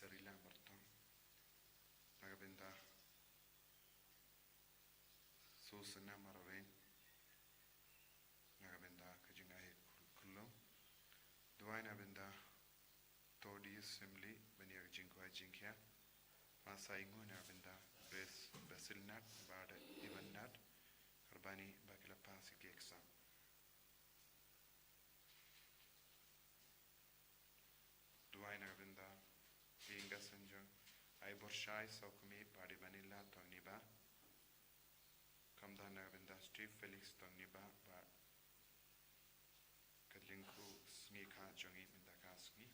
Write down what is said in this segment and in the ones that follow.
serila marton nagabenda susana marwen nagabenda kajingai kullo duaina benda todi assembly baniya jingwa jingya masaingo nagabenda basilnat bada ibannat karbani bakila pasi ke exam duaina benda Inga Sanjang, I Borshai Saukumi, Padi Vanilla, Tongniba, Kamdana Vinda, Steve Felix Tongniba, Kadlinku Smika Jongi Mindakaski.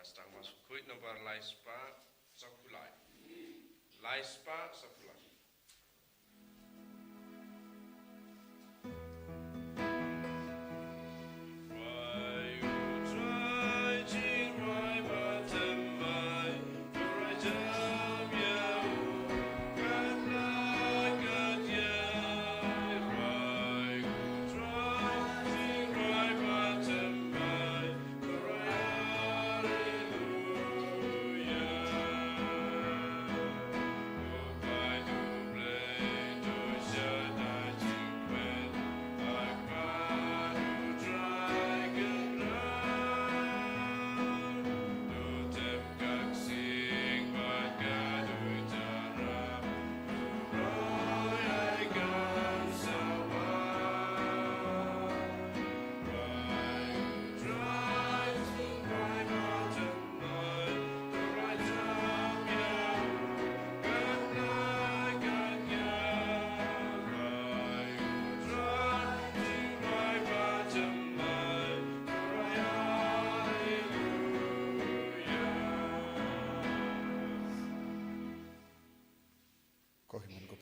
Stang mas kuit nomor laispa sakulai. Laispa sakulai.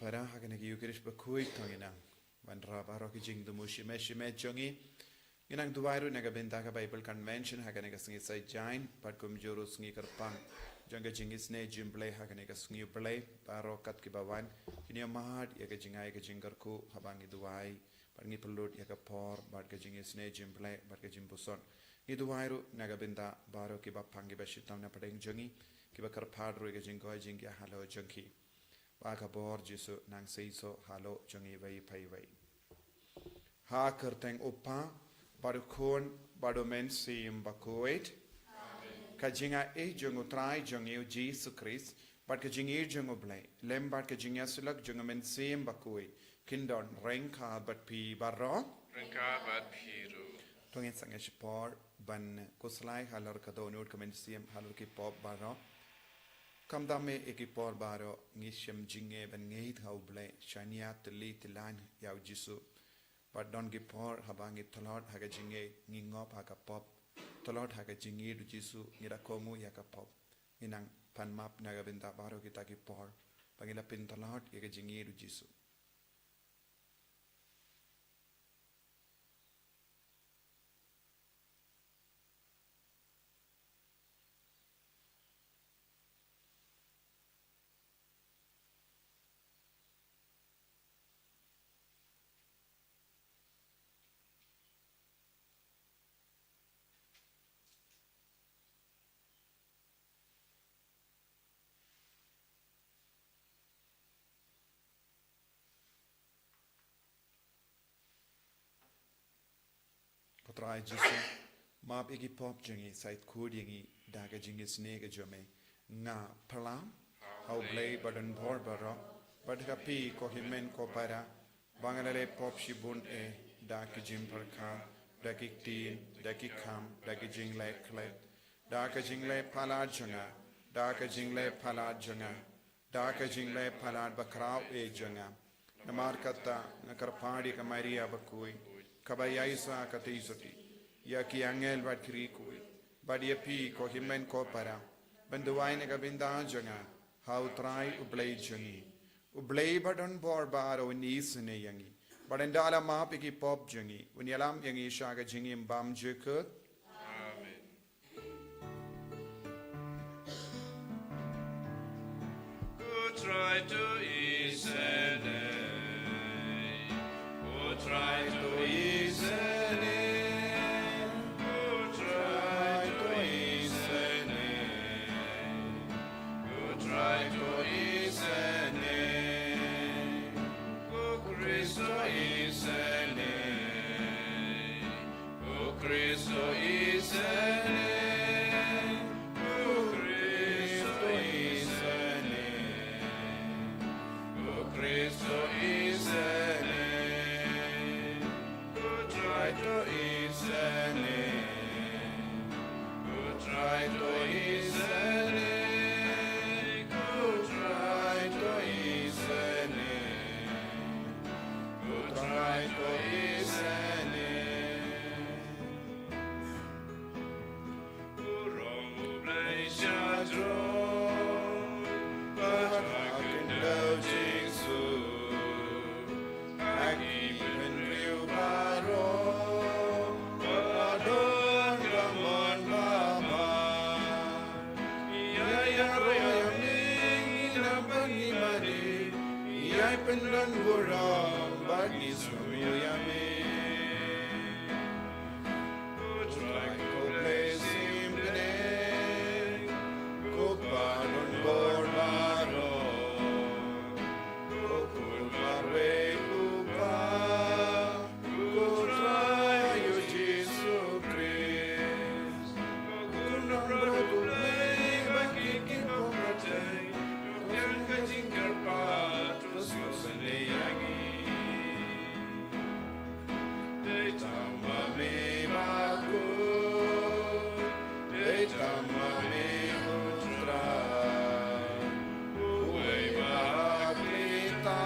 Para hagan ki yukirish bakuit tanginang wan rabaro ki jing dumushi meshi mejongi inang duwairu naga bendaka Bible convention hagan ka singi sai jain patkum juru singi karpang janga jingis ne jimble hagan ka singi blay baro kat ki bawan kini mahad ya ka jingai ka jingarku habangi duwai pangi pelut ya ka por bad ka jingis ne jimble bad ka jimbuson ni duwairu naga benda baro ki bapangi bashitam na padeng jongi ki bakar padru ka jingoi jingya halo jongi Baka bor jisu nang seiso halo jongi vai pai vai. Ha kerteng upa baru kon baru men sim bakuet. Kajinga jongu trai jongi Jesu Christ. But kajingi jongu blay. Lem but kajinga sulak jongu men sim bakuet. Kindon renka but pi barro. Renka but piru. Tungin sangesh por ban kuslai halor kadonut kamen sim halor ki pop barro. Kamdame ekipor baro ngisham jinge ben ngeit hauble shania tli tilan yau jisu but don gipor habangi tolot haga jinge ngingop haga pop tolot haga jinge du jisu ngira komu yaka pop inang panmap naga benda baro kita gipor pangila pin tolot yaga jinge du jisu Try jisu map igi pop jingi sait kud yingi daga jingi snega jome nga palam how blay badan bor baro badka pi ko himen ko para bangalale pop shibun dak jim parka dakik tin dakik kham dakik jingle klet dak jingle pala janga dak jingle pala janga dak jingle pala bakrao janga namar kata nakar padi ka maria bakui Kabayaisa katisoti, Yaki angel bat krikui, Badia pi ko himen ko para, Benduaine gabinda janga, how try ublay jangi, Ublay badon bor baro nisne yangi. Badendala ma piki pop jungi. Unyalam yangi shaga jingi mbam jukut. Amen. Who tried to ease an Who tried to ease an Who tried to ease an Who tried to ease an Who Christo is an Who Christo is an Who Christo is an Who Christo is an Who tried to is an Who tried to is an Who tried to is an Who tried to is an Who wrong who blaze your throne But I can know Jesus I keep in real battle But don't come on mama Iya ming inabang imani Iya'y penlangurang bagi sumuyami Who tried to place him today Who pardon barbaro Who could marwe upa Who try you Jesus Christ Who nombro tu play Bakiki pomratay Yang kajingkar pa Terus kusanayagi They tama me bago They tama me utra Uway makita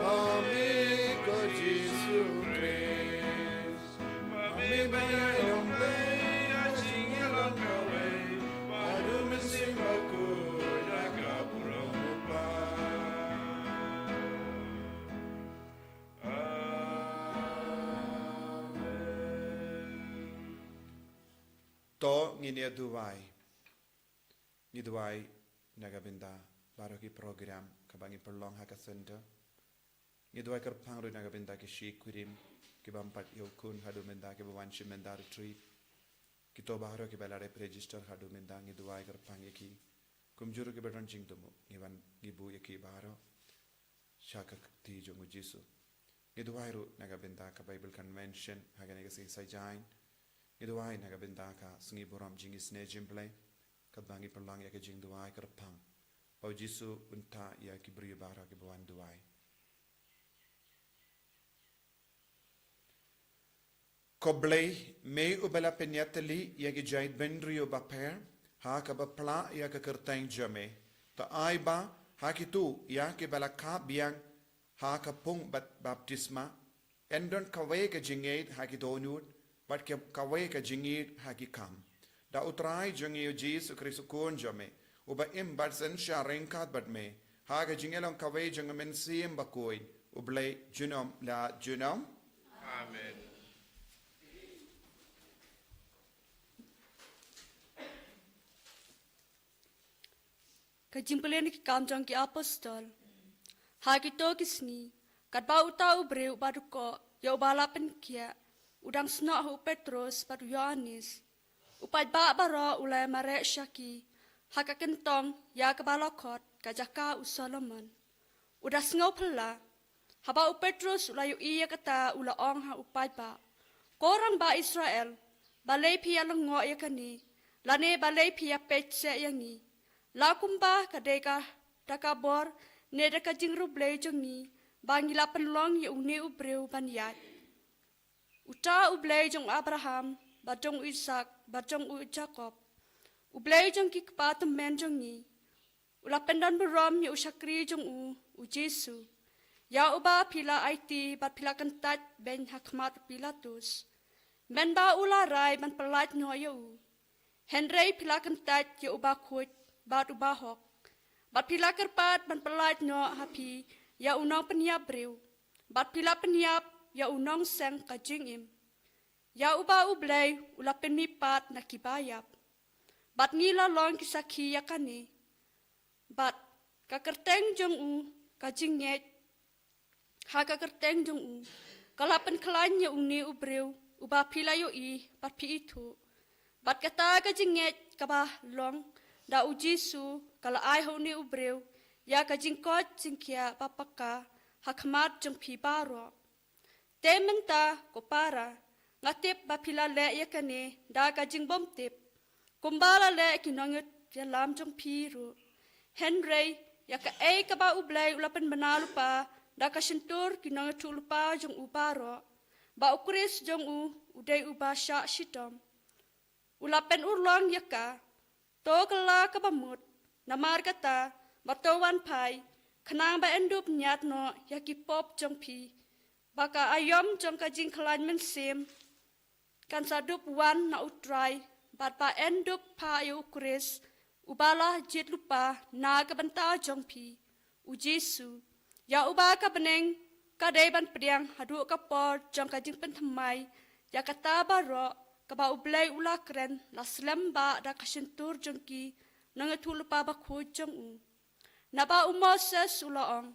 Mami ko Jesus Christ Mami bayay ng bay At singilang kaway Madumasim ako Nakapurang upa To nginia duway. Ni duway nagabinda baroki program kabangi perlong hakasenda. Ni duway kerpangru nagabinda ki shikurim ki bampat yokun hadu menda ki bawanshi menda retreat. Kito baharo ki balare register hadu menda ni duway kerpang ki kumjuru ki badon jingdumu ngiwan ngibu yaki baharo shaka ti jongu jisu. Ni duway ru nagabinda ka Bible convention hagane kasi sajain. Iduai nagabinda ka sungi boram jingi sne jimple kadbangi perlang ya ke jing duai kerpang pau jisu unta ya ki bri bara ki bawan duai koblei me ubala penyateli ya ki jait bendrio baper ha ka bapla ya ka kertang jame ta aiba ha ki tu ya ki bala ka biang ha ka pung baptisma endon kawe ka jingait ha ki donut but kawai ka jingit haki kam da utrai jungi Jesus Christ kun jame uba im batsen sharenkat bat me ha ka jingelong kawai jungamen sim bakoi ublay junom la junom Amen. Kajimpelen ki kamjong ki apostol. Hagi to kisni. Kat bau tau breu baduko ya balapen kia. Udang snak hu Petrus padu Yohanes. Upai ba bara ulai mare syaki. Haka kentong ya kebalokot kajaka u Solomon. Udah sengau pela. Haba u Petrus ulai iya kata ula ong ha upai ba. Korang ba Israel. Balai pia lengo ya kani. Lane balai pia pece yangi. Lakumba kadeka dakabor ne deka jingru blai jongi. Bangila penlong ya uni ubreu banyat. Uta ublay jong Abraham, bajong Isaac, bajong Jacob. Ublay jong kikpatum men jong ni. Ulapendan berom ya usakri jong u Jesu. Ya uba pila IT bat pila kentat ben hakmat Pilatus. Men ba ularai ban pelat nyo ya u. Henry pila kentat ya uba kuit bat uba hok. Bat pila kerpat ban pelait no hapi ya unong peniap breu. Bat pila peniap ya unong seng kajing im. Ya uba ublay ulapin mipat na kibayap. Bat ngila long kisaki ya kani. Bat kakerteng jong u kajing nyet. Ha kakerteng jong u. Kalapan kelanya uni ubreu uba pila yo I bat pi itu. Bat kata kajing nyet kabah long da ujisu kala ai ho ni ubreu ya kajing kot jingkia papaka hakmat jong pi baro. Tementa ko para ngatip bapila le ya kane da kajing bom tip. Kumbala le kinongyot ya lam jong pi ru. Henry ya ka ei ka ba ublay ulapan banalupa da ka sentur kinongyot tulupa jong ubaro. Ba ukris jong u uday uba sya shitom. Ulapan urlong ya ka to kala ka bamut namar kata batowan pai kenang ba endup nyat no ya ki pop jong pi. Baka ayom jong kajing kelan mensim kan sadup wan na utrai bat pa endup pa yu kris ubala jit lupa na kabanta jong pi ujisu ya uba ka beneng kadai ban pediang hadu ka por jong kajing pentamai ya kata baro kaba ublay ula kren la slemba da kasentur jong ki nangatul lupa ba khu jong u naba umoses ulaong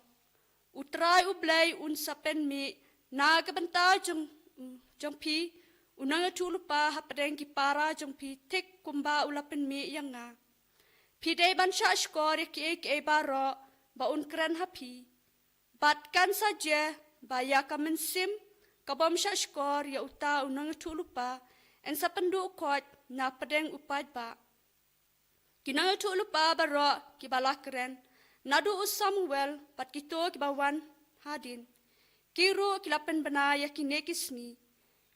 utrai ublay un sapen mi na kabanta jong pi unang tulupa hapadeng ki para jong pi tek kumba ulapen mi yang nga pi dei ban sha skor ki ek baro ba un kran hapi bat kan saja ba ya kamen sim kabam sha skor ya uta unang tulupa en sapendu kot na padeng upad ba kinang tulupa baro ki balakren nadu Samuel pat kito ki bawan hadin Kiru kilapan banaya kinekisni.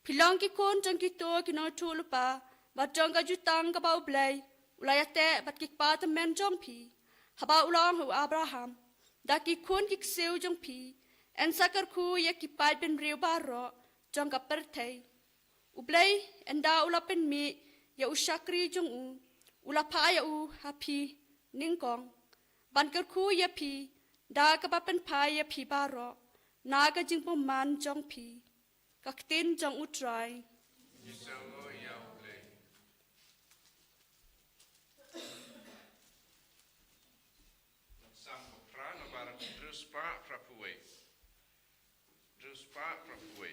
Pilang ki kon jang kito kinang tulupa, bat jang ka jutang ka bau blay, ulayate bat kikpa temen jong pi. Haba ulang hu Abraham, da ki kon kikseu jong pi, en sakar ku ya kipat ben riu baro, jang ka pertay. Ublay en da ulapen mi, ya usyakri jong u, ulapa ya u hapi ningkong. Bankar ku ya pi, da kapapen pa ya pi baro. Naga jing man jong pi, kaktin jong utrai. Isango yaule. Sampo prano para druspa prapuwe. Druspa prapuwe.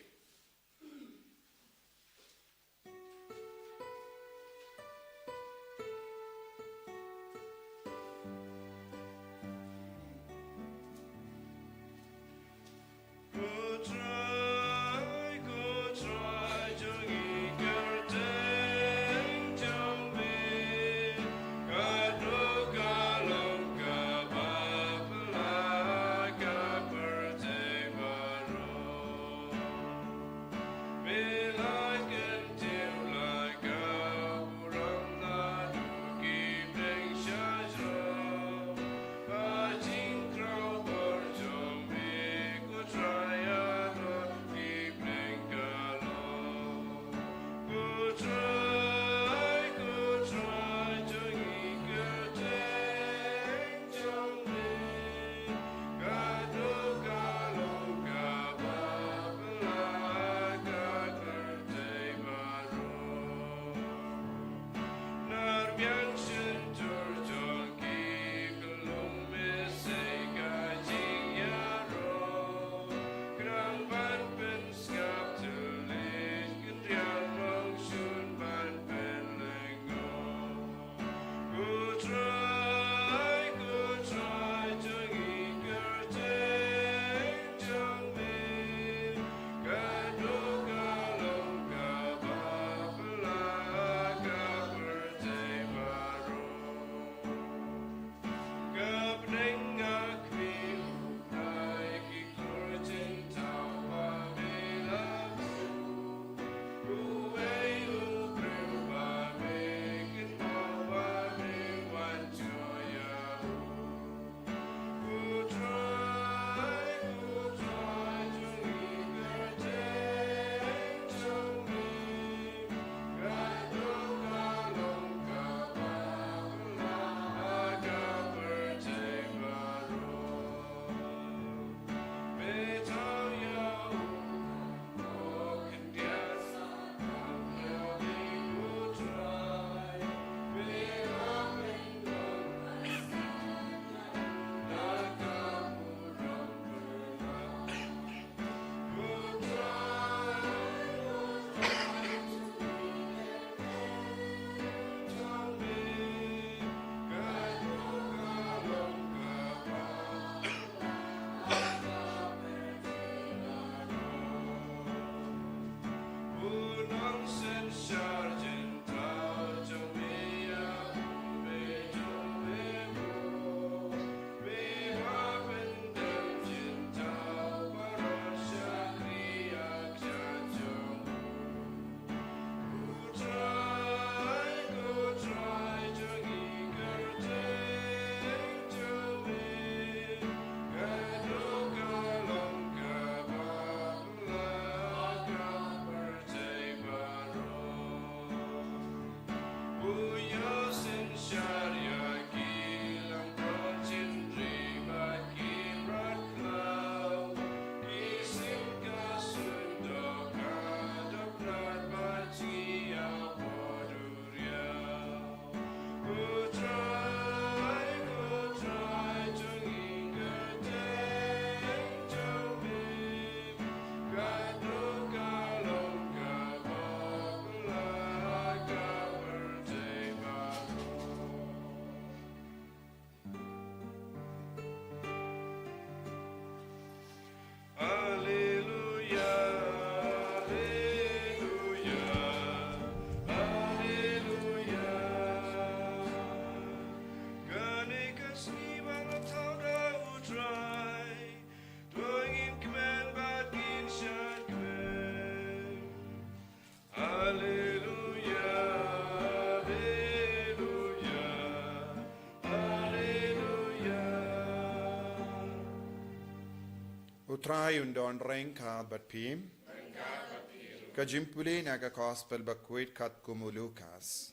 utrai undon reng kat bat pim. Ka jimpuli naga gospel bakwit kat kumulukas.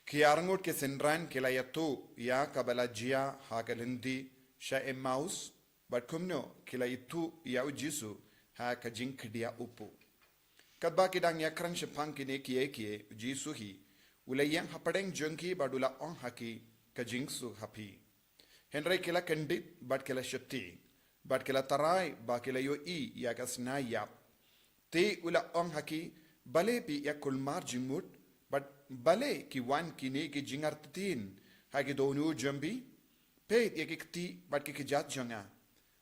Kiarngut ke sindran kilayatu ya kabalajia hakalindi sha emmaus bat kumno kilayatu ya ujisu ha kajinkdia upu. Kadba kidang yakran shapang kine kie jisu hi ulayang hapadeng jungki badula on haki kajingsu hapi. Henry kila kendit bat kila shati bat kila tarai ba kila yo I ya kasna yap. Te ula on haki bale pi ya kulmar jimut but bale ki wan kine ki jingartin haki donu jambi pe yakikti bat ki jat janga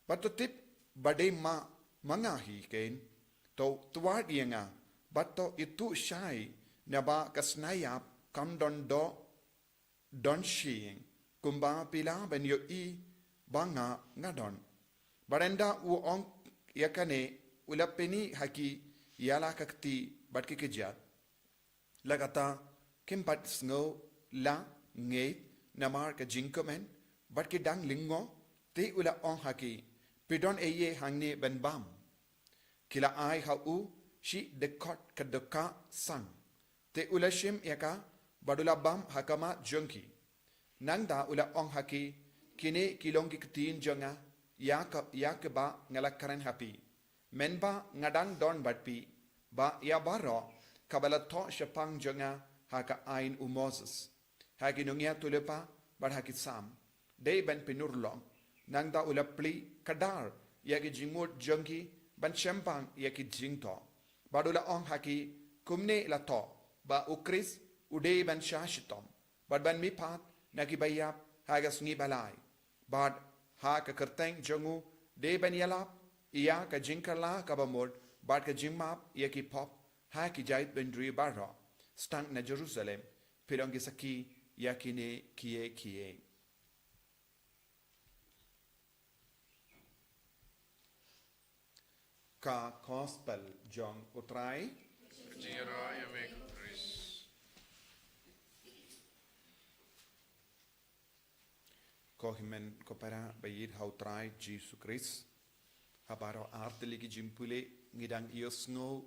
but to tip bade ma manga hi ken to tuwad yanga but to itu shai naba kasnayap kam don shing kumba pila ben yo I banga ngadon barenda u on yakane ulapeni haki yala kakti bat ki jat lagata kimpat snow la nge namar ka jinkomen bat ki dang lingo te ula on haki pidon eye hangne ben bam kila ai ha u shi dekot kadoka sang te ula shim yaka badula bam hakama jonki nangda ula on haki kine kilongi ktin jonga yak ba ngalakaran happy menba ngadang don batpi ba ya baro kabala to shapang jonga haka ain u Moses haki nungia tulepa bar haki sam day ben pinurlong nangda ulapli kadar yaki jingmut jongi ban champang yaki jingto badula on haki kumne la to ba ukris uday ban shashitom bad ban mi pat naki bayap hagas ngi balai bad ha ka kerteng jongu day ban yalap iya ka jingkala kabamod bad ka jingmap yaki pop ha ki jait ben dri barra stang na Jerusalem pilongi saki yakine kie ka gospel jong utrai Jira ya make Chris. ko himen ko para bayid hautrai Jesus Christ habaro arteli ki jimpule ngidang iosno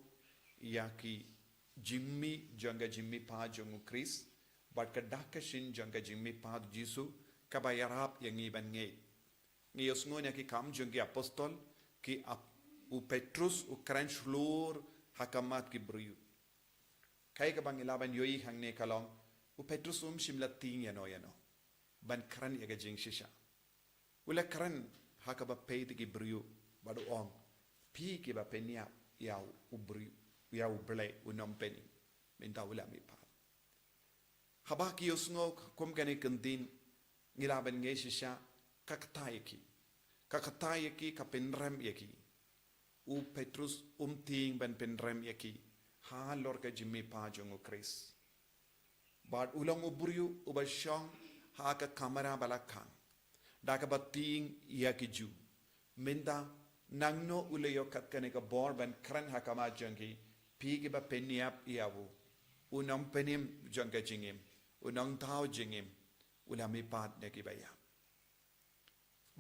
yaki jimmi jonga jimmi pa jongu Chris but kadakashin jonga jimmi pa Jisu kabayarap yang iban nge iosno yaki kam jongi apostol ki u Petrus u kranslur hakamat ki bruyu kai ka bang ilaban yoi hangne kalong u Petrus shimlating yano ban kran yaga jing shisha ula kran hakaba peid ki bruyu badu ong pi ki ba penya yaw u bruyu yaw ble u nompeni minta ula mi pa habaki yosngo kum gane kantin ngilaban nge shisha kakatayaki kapenram yaki u Petrus ting ban penram yaki ha lor ka jimmi pa jongo Chris bad ulang uburiu ubashong ha ka kamera balakang daka bating yaki ju minda nangno uleyo katkane ka bor ban kran ha kama jongi pigi ba peniap yawu unang penim jonga jingim unang tao jingim ulami pat neki baya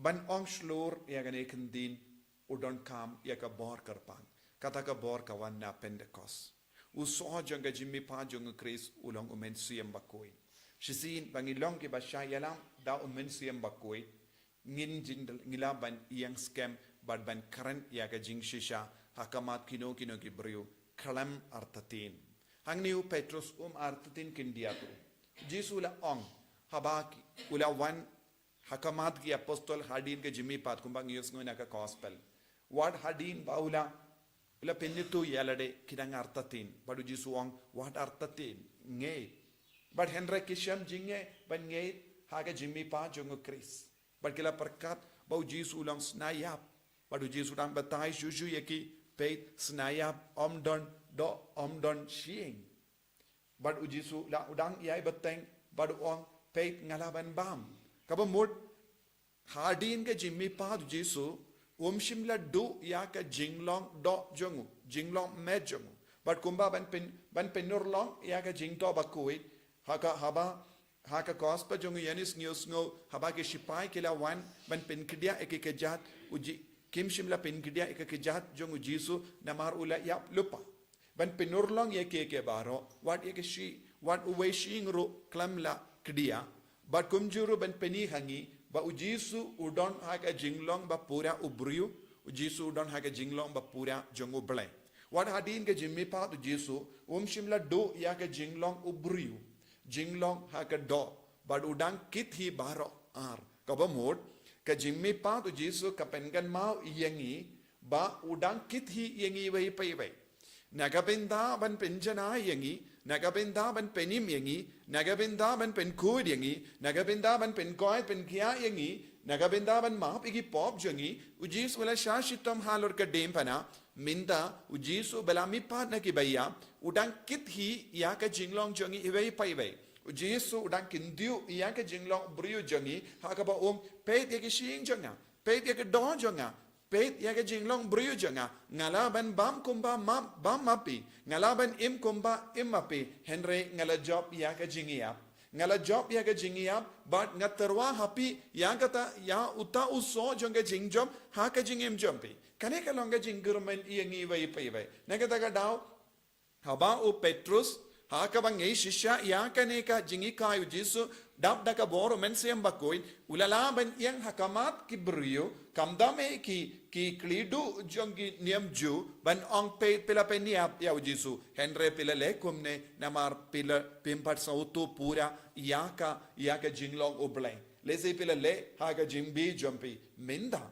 ban ong shlor yagane kendin udon kam yaka bor karpang kata ka bor kawan na Pentecost uso jonga jimmi pa jonga Chris ulang umen siyem bakoi shisin bangilong ki basha yalam da umen siyem bakoi ngin jindal ngilaban yang scam bad ban karan yaga jing shisha hakamat kino ki brio kalam artatin hangniu Petrus artatin kindiatu jisula ong habaki ula wan hakamat ki apostol hadin ke jimmi pat kumbang yusngo na ka gospel what hadin baula ula pennitu yalade kidang artatin badu jisuang what artatin nge but henry kisham jinge ban nge haga jimmi pa jongo Chris but kila perkat bau jisu ulang snayap badu jisu dang batai juju yaki peit snayap omdon shieng but ujisu la udang yai bateng badu ong peit ngalaban bam kabamut hadin ke jimmi pa jisu shimla do ya ka jinglong do jongu jinglong me jongu but kumba ban penur long ya ka jingto bakui haka haba haka kospa jongu yanis ngios habake shipai kila wan ban penkedia ekekejat uji kim shimla penkedia ekekejat jongu jisu namar ula yap lupa ban penurlong ke baro wat shi wat uwe shingro klamla kedia bat kumjuru ban peni hangi ba ujisu udon haka jinglong ba pura ubriu ujisu udon haka jinglong ba pura jongu blai wat hadin ke jimmi pa ujisu shimla do ya ke jinglong ubriu jinglong haka do but udang kit hi baro ar kabamod ka jimmi pa tu jisu ka pengan mau yangi ba udang kit hi yangi wai pai wai nagabenda ban penjana yangi nagabenda ban penim yangi nagabenda ban penkud yangi nagabenda ban penkoi penkia yangi nagabenda ban map igi pop jangi ujis wala shashitam halor ka dempana minda ujisu belami pa na ki baya udang kit hi ya ka jinglong jangi iwai pai wai ujisu udang kindiu ya ka jinglong briu jangi hakaba pet ya ki shing janga pet ya ka do janga pet ya ka jinglong briu janga ngalaban bam kumba bam mapi ngalaban im kumba im mapi henry ngala job ya ka jingiap ngala job ya ka jingiap but ngaterwa happy ya kata ya uta uso janga jingjob ha ka jingim jompi kane ka longa jingurmen yangi wai pai wai nagata ka daw haba Petrus haka bang shisha ya kane ka jingi kayu jisu dap daka boro mensiam bakoin ulala ban yang hakamat ki brio kamdame ki klidu jongi niam ju ban ong pe pila peniap ya jisu henre pila lekumne namar pila pimpat sautu pura yaka jinglong oblay lese pila le haka jimbi jumpi minda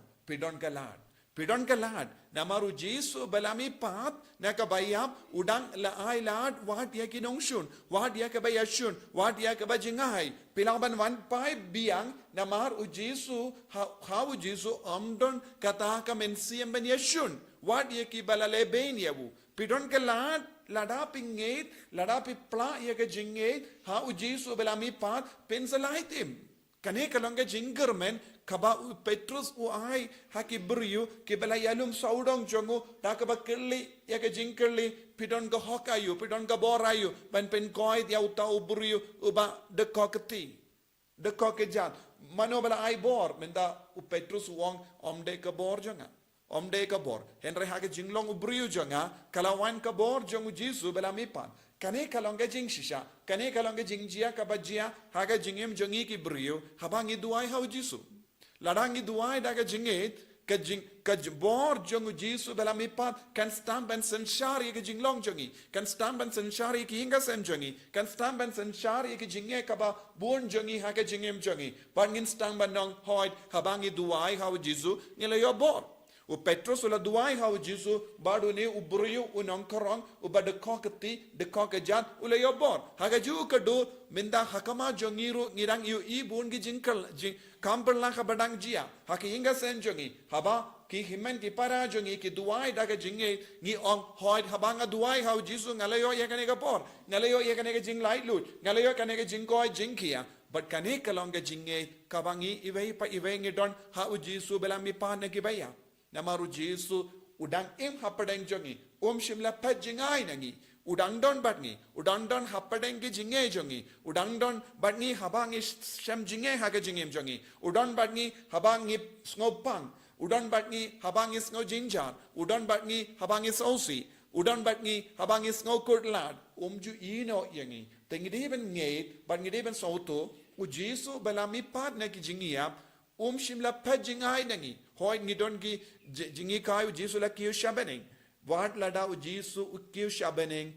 pidon kalad namaru jisu balami pat nakabayap udang laay lad wat yaki nongshun wat yakabayashun wat yakabajingay pilaban wan pai biang namar ujisu how ujisu amdon kataka mensiam ben yashun wat yaki balale ben yabu pidon kalad ladapi ngate ladapi pla yakajingate ha ujisu balami pat pensalaitim kane kalonga jingermen kaba Petrus ai haki beriu ke bala yalum saudong jongo takaba kelli ya ke jingkelli pidon ga hokayu pidon ga borayu ban pen koi dia utau beriu uba de kokejat mano bala ai bor menda Petrus wong omde ka bor jonga omde ka bor henry haki jinglong beriu jonga kalawan ka bor jongu jisu bala mipan kane kalonga jing shisha kane kalonga jingjia kabajia haga jingem jongi ki beriu habangi duai hau jisu ladangi duai daga jingit ka bor jongu jisu belami pat kan stamp and sanshari ke jinglong jongi kan stamp and sanshari ki hinga sem jongi kan stamp and sanshari ke jinge kaba born jongi ha ke jingem jongi pangin stamp banong hoid habangi duai hau jisu ngela yo bor u Petrus ula duai hau jisu badu ne uburiu unong korong uba de kokajat ula yo bor haga ju ka do minda hakama jongiru ngirang yu i bun gi jingkal kampel la kabadang jia haki inga sen jongi haba ki himen ki para jongi ki duai daga jinge ni ong hoid habanga duai hau jisu ngalayo yakane ka por ngalayo yakane ka jing light lut ngalayo kane ka jingkoi jingkia but kane kalonga jinge kabangi iwei ngi don ha u jisu belami pa ne ki baya namaru jisu udang im hapadeng jongi shimla pajingai nangi udang don batngi udang don hapadeng ki jinge jongi udang don batngi habangi shem jinge haga jingem jongi udang batngi habangi snopang udang batngi habangi sno jinjar udang batngi habangi sosi udang batngi habangi sno kurtlad ju ino yangi tengideben ngate batngideben soto u jisu balami pat na ki jingiap shimla pajingai nangi hoi ngidon ki jingi kai jisu la kiu shabeneng wat lada jisu kiu shabeneng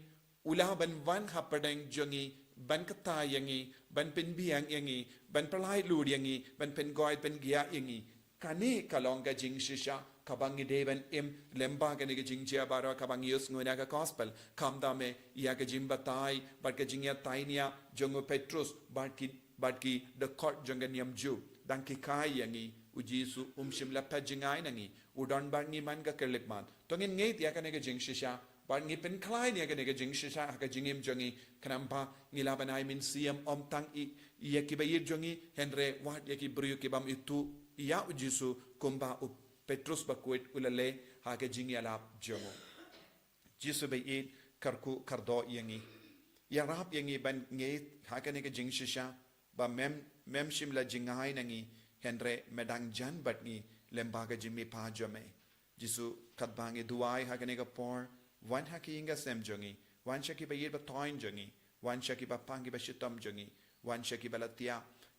ulah ban van hapadeng jongi ban kata yangi ban pen biang yangi ban pelai lud yangi ban pen goi pen gia yangi kani kalonga jing shisha kabangi deban im lemba kani ke jing chia bara kabangi us ngona ka gospel kamdame ya ke jimbatai bat ke jingya tainia jongo Petrus batki the court jonganiam ju dan ki kai yangi ujisu shimla pajingai nangi udon bangi man ka kelikman tongin ngait ya kane ke jing shisha bangi pen klai ya kane ke jing shisha ka jingim jongi kanampa ngilaban ai min siam tang i ya ki bayir jongi henre wat ya ki brio ki bam itu ya ujisu kumba Petrus bakuit ulale ha ke jing ya lap jongo jisu bayit karku kardo yangi ya rap yangi ban ngait ha kane ke jing shisha ba mem shim la jingai nangi henre medang jan bat ngi lembaga jimmi pa jome jisu katbangi duai hagane ga por wan haki inga sem jongi wan shaki ba yir ba toin jongi wan shaki ba pangi ba shitam jongi wan shaki ba latia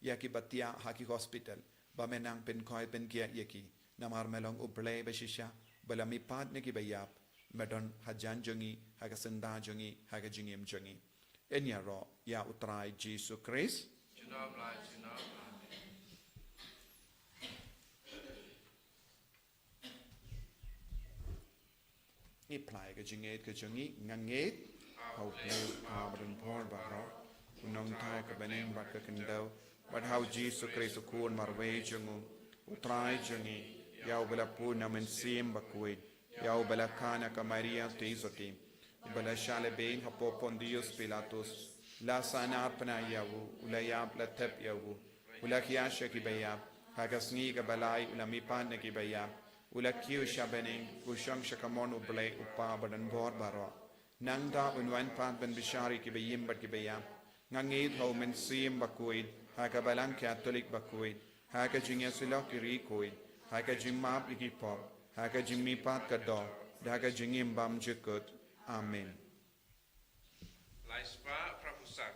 yaki batia haki hospital ba menang pen koi pen kia yaki namar melong uble ba shisha bala mi pat ne ki ba yap medon hajan jongi haga senda jongi haga jingim jongi enya ro ya utrai Jesus Christ Junab lai junab. i plai ga jinget ga jongi nganget how play abran por ba ro unong thai ka benem bat ka kendau but how Jesus Christ kun marwe jongu utrai jongi yau bala pu namen sim ba kuit yau bala kana ka Maria teizoti bala shale bein hapo Pontius Pilatus la sana apna yawu ula yab la tep yawu ula kiyasha ki bayab hagasngi ka balai ula mipan ki bayab ula kiu shabening kushang shakamon uble upa badan bor baro nangda unwan pat ben bishari ki bayim bat ki bayab ngangit ho men sim bakuid haga balang Catholic bakuid haga jingya sila ki rikuid haga jimap ki pop haga jimmi pat ka do daga jingim bam jikut amen Lai spa prapusak.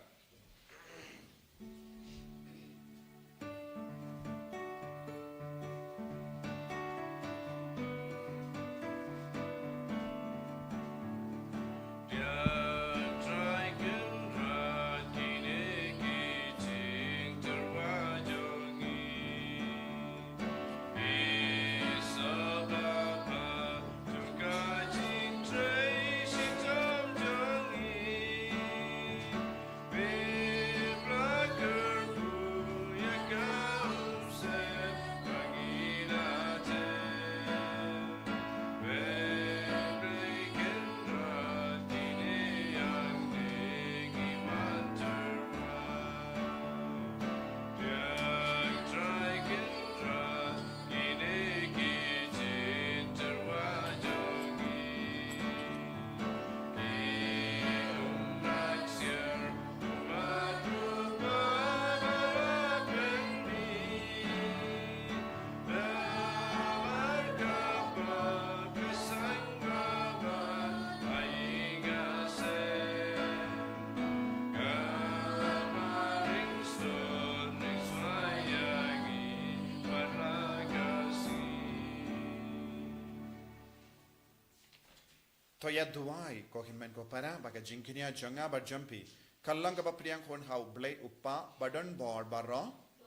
Toya duai ko himen ko para baga jinkinia jonga ba jumpi kallang ba priang kon hau blai upa badon bor baro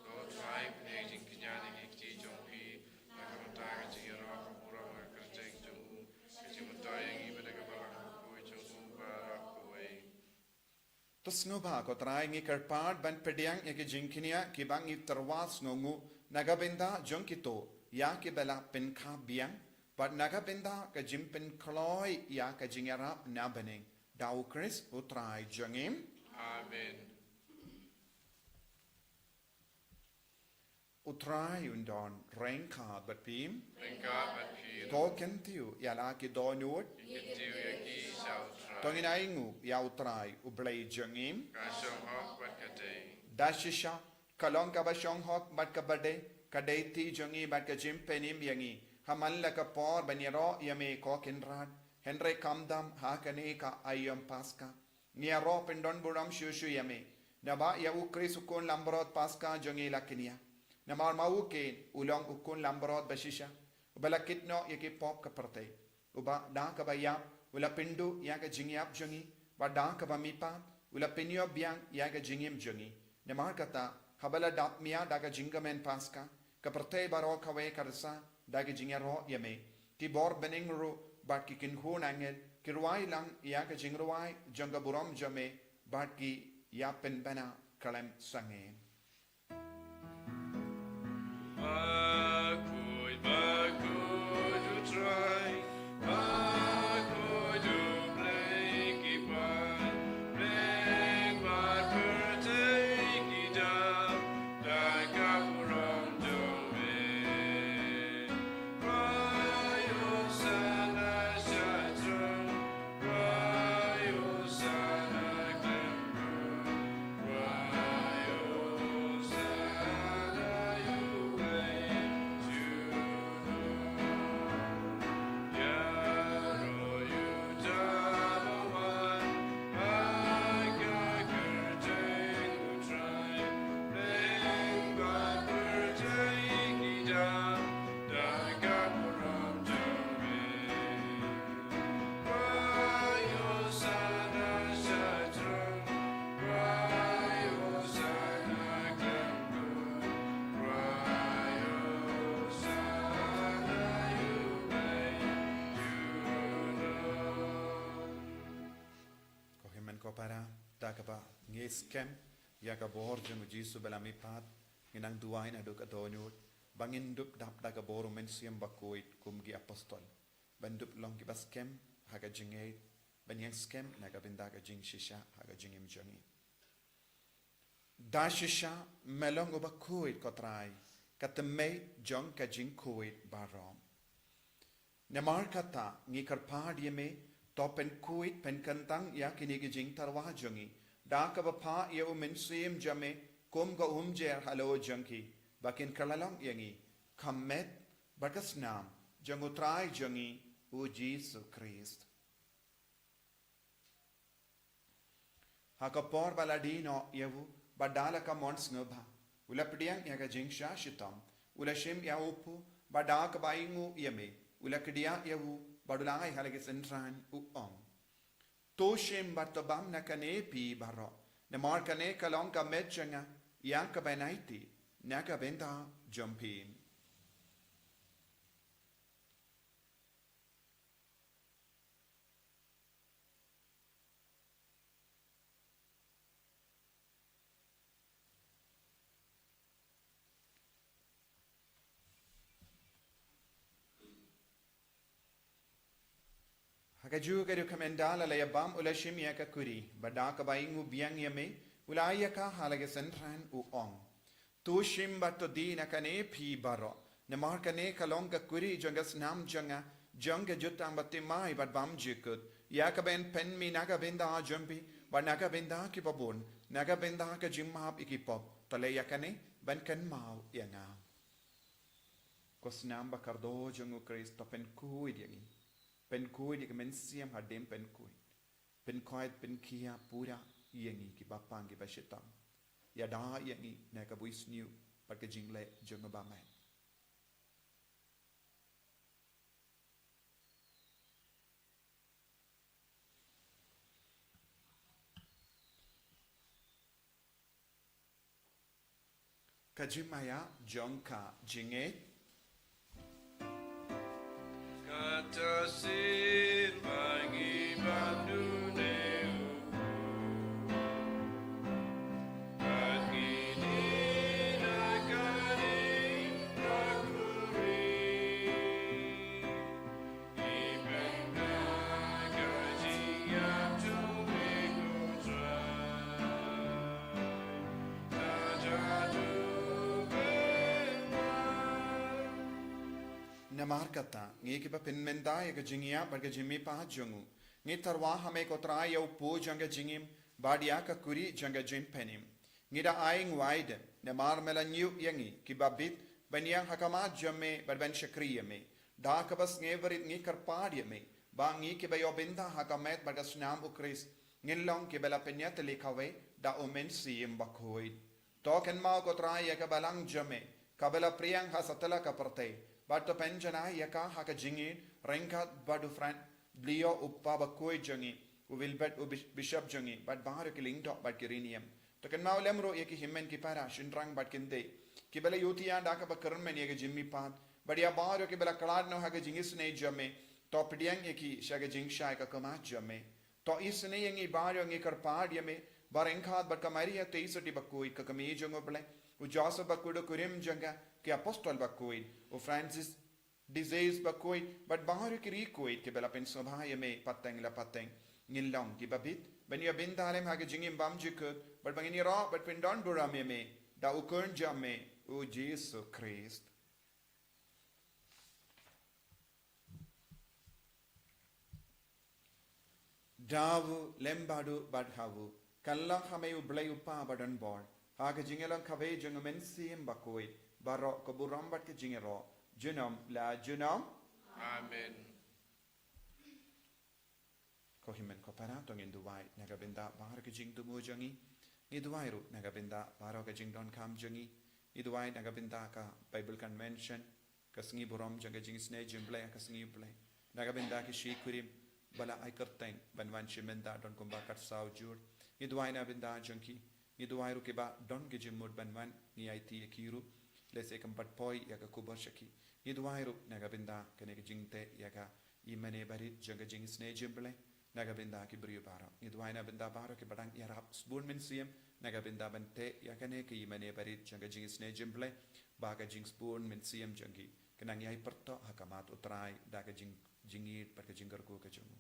Lord tribe nejing kinyani ngikti jongpi nakamantaya jingero kamura makarjeng jongu kajimutaya ngi badaga balang kui jongu barakoi. tos ngoba ko trai ngi karpad ban pediang ya ki jinkinia ki bang i terwas ngongu nagabenda jongkito ya ki bela pen kha biang but nagabenda ka jimpen kloi ya ka jingera nabening dau Chris utrai jongim Amen. utrai undon renka bat pim Lengka batpir. to kentiu ya la ki donut Ikitiu yaki sautra. tongin aingu ya utrai ublai jongim Kashong hok batkate. dashisha kalong ka ba shong hok bat ka bade kadeti jongi bat ka jimpenim yangi hamalla ka por baniro yame ko kinrad henry kamdam ha kane ka ayam paska niaro pendon buram shushu yame naba ya ukri sukun lambrot paska jongi lakinia namar mau ke ulong ukun lambrot bashisha balakitno yaki pop ka parte uba da ka baya ula pindu ya ka jingyap jongi ba da ka ba mipa ula pinyo biang ya ka jingim jongi namar kata habala dap mia da ka jingamen paska ka parte baro ka we karsa da ka jingero yame ki bor bening ru bat ki kin hun angel ki ruai lang ya ka jingruai jonga buram jame bat ki ya pen bana kalem sange Bakoy, bakoy, du try. Bakoy, du blink i pan. Blink bar per take i dam. Daga puram dome. Rayo sana shatran. Rayo sana glemmer. Rayo para dakaba ngeskem yaga bor jung jisu belami pat nginang duain aduk adonyut bangin dup dap daga boru mensiam bakoit kumgi apostol bandup long kibaskem haga jingay banyang skem naga bendaga jing shisha haga jingim jongi da shisha melong bakoit kotrai katemay jong ka jing koit barom namar kata ngi karpad yeme to pen koit pen kantang ya kinigi jing tarwa jongi da ka bapa ya mensiam jame kum ga umjer halo jongi bakin kalalong yangi kamet bagas nam jangutrai jongi o Jesus Christ hakapor baladino yevu badala ka mons ngobha ulapdiang yaga jingsha shitam ulashim ya upu badak baingu yeme ulakdia yevu badulai halage sentran uong toshim batobam nakane pi baro ne markane kalong ka medjanga yanka benaiti naga benda jumpim Hakaju kadu kamendala la yabam ulashim yaka kuri badaka baingu biang yame ulayaka halage sentran uong tushim bato dina kane pi baro namar kane kalonga kuri jongas nam jonga jonga jutang batimai bad bam jikut yaka ben pen mi naga benda jumpi bad naga benda ki babun naga benda ka jimmab ikipop tale yakane ban kan mau yanga kosnam bakardo jongu Kristo pen kui yangi pen kui di kemensiam hadem pen kui pen koit pen kia pura yangi ki bapang ki bashitam ya da yangi na ka buis new pat ke jingle jonga ba mai kajimaya jonka jinge Katasin bagi banduneu Kagini nakani kakuri Ibenda kajiyam cumi kutra Najadu namar kata ngi ki ba pen menda ya ga jingia bar ga jimi pa jongu ngi tarwa hame ko tra ya upo janga jingim badia ka kuri janga jin penim ngi da aing wide namar mela new yangi ki ba bit banyang hakama jamme bar ben shakriye me da ka bas ngi verit ngi karpadie me ba ngi ki ba yo binda hakamet bar ga snam ukris ngin long ki bela penyat likawe da omen sim bakoi to ken ma ko tra ya ka balang jamme kabela priyang ha satala ka parte Bato penjana yaka haka jingi renkat badu fran blio uppa bakoi jangi u wilbet u bishop jangi bad bahar ki ling dot bad kirinium to kan maulemro yaki himmen ki para shinrang bad kinde ki bela yutia daka bakaran men yaka jimmi pat bad ya bahar ki bela kalad no haka jingi sne jamme to pdiang yaki shaga jing shai ka kama jamme to isne yangi bahar yangi karpad yame barenkat bad kamari ya 23 bakoi ka kami jango ble u joseph bakudo kurim janga कि अपोस्टल बकोई ओ Francis disease बकोई बट बाहर की रिकोई के बेला पेन सभाय में पतंग ला पतंग गिललोंग की बबित बनिया बिंदाले में आगे जिंगिम बम जिकुत बट बंगिनी रा बट पेन डॉन बुरा में दा उकर्न जम में ओ जीसस क्रिस्ट दावु लेम्बाडु बडहावु कल्ला हमें उबले उपा बडन बोर्ड आगे जिंगलों खवे जंग मेंसियम बकोई Baro keburam bat ke jingero junam la junam Amen ko himen ko para to ngin duwai naga benda bahar ke jing tumu jangi ni duwai ru naga benda baro ke jing don kam jangi ni duwai naga benda ka bible convention ka sngi buram janga jing sne jimble ka sngi ble naga benda ki shi kurim bala ai kartain banwan shimenda don kumba kat saw jur ni duwai na benda jangi ni duwai ru ke ba don ke jimud banwan ni it kiru lese kampat poi yaga kubar shaki idwairu naga binda kane jingte yaga imane barit jaga jing sne jimble naga benda ki brio baro ni duaina benda baro ki badang yarap sbun min siem naga benda bente yakane ki mane barit janga jingis ne jimple baga jing spoon min siem jangi kenang yai perto hakamat utrai daga jingi perka jingar ko ka jungu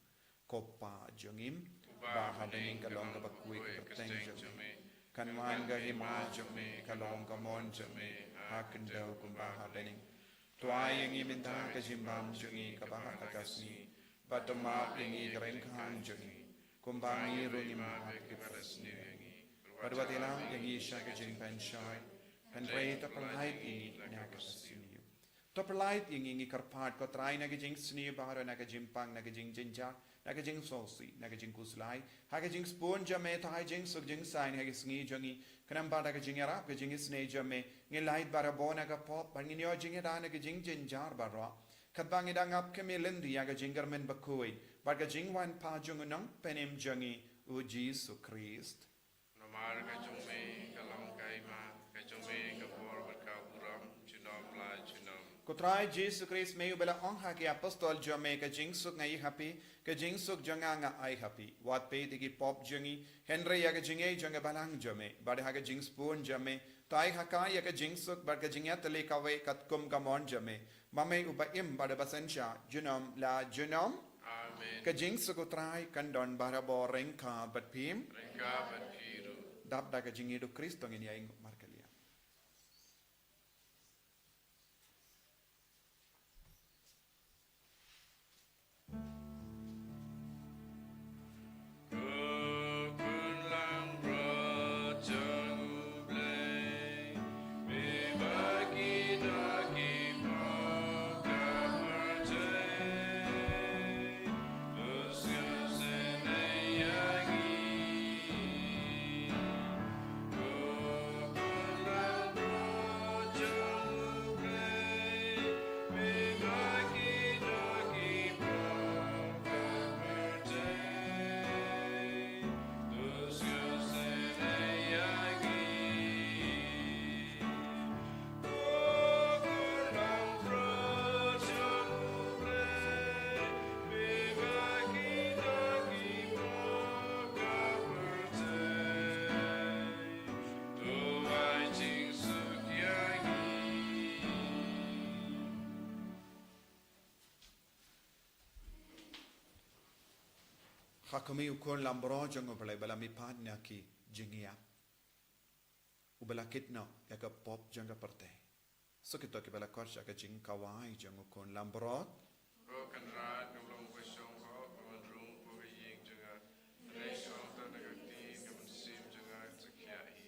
kopa jungim ba habening kalong ka bakui ka teng jumi kanwan ga hima jumi kalong ka mon jumi hakendau kumba habening tuai yang iminta ka jimbam jungi ka ba takasni batama pingi karen khan jungi kumbangi runima ka parasni Padwatilang yang isya ka jing pensyai Penrei tapalait ingi naga siniu. Tapalait ingi karpat ko try naga jing siniu baharo naga jimpang naga jing jinja naga jing sosi naga jing kuslai haga jing spoon jame thai jing suk jing sign haga sngi jangi kanam ba naga jing arab ka jing sne jame ngi light bara bo naga pop bangin yo jing da naga jing jinjar barwa kadbang idang ap ke melendi yaga jingar men bakui baga jing wan pa jung nang penim jangi u Jesu Christ Namar ka jume kalam kaima ka jume ka bor ka buram chinom la chinom Ko try Jesus Christ may ubela ong haki apostol jame ka jingsuk ngai happy ka jingsuk janga nga ai happy wat pe digi pop jangi Henry ya ka jingai janga balang jame bade ha ka jingspoon jame tai haka ya ka jingsuk bar ka jingya tele ka we kat kum ka mon jame mame uba im bade basansha junom la junom Amen ka jingsuk ko try kan don bara boreng ka bat pim Rengka batpiru dap da ka jingi do Kristo ngin ya ing markalia Hakami ukon lambro jang ubala bala mi padnya ki jingia ubala kitno ya ka pop jang ka parte so kito ki bala korsha ka jing kawai jang ukon lambro Broken rod ngulong kwesong ko kamadrung po ying jaga Reishong ta nagagti kamansim jaga tsakyai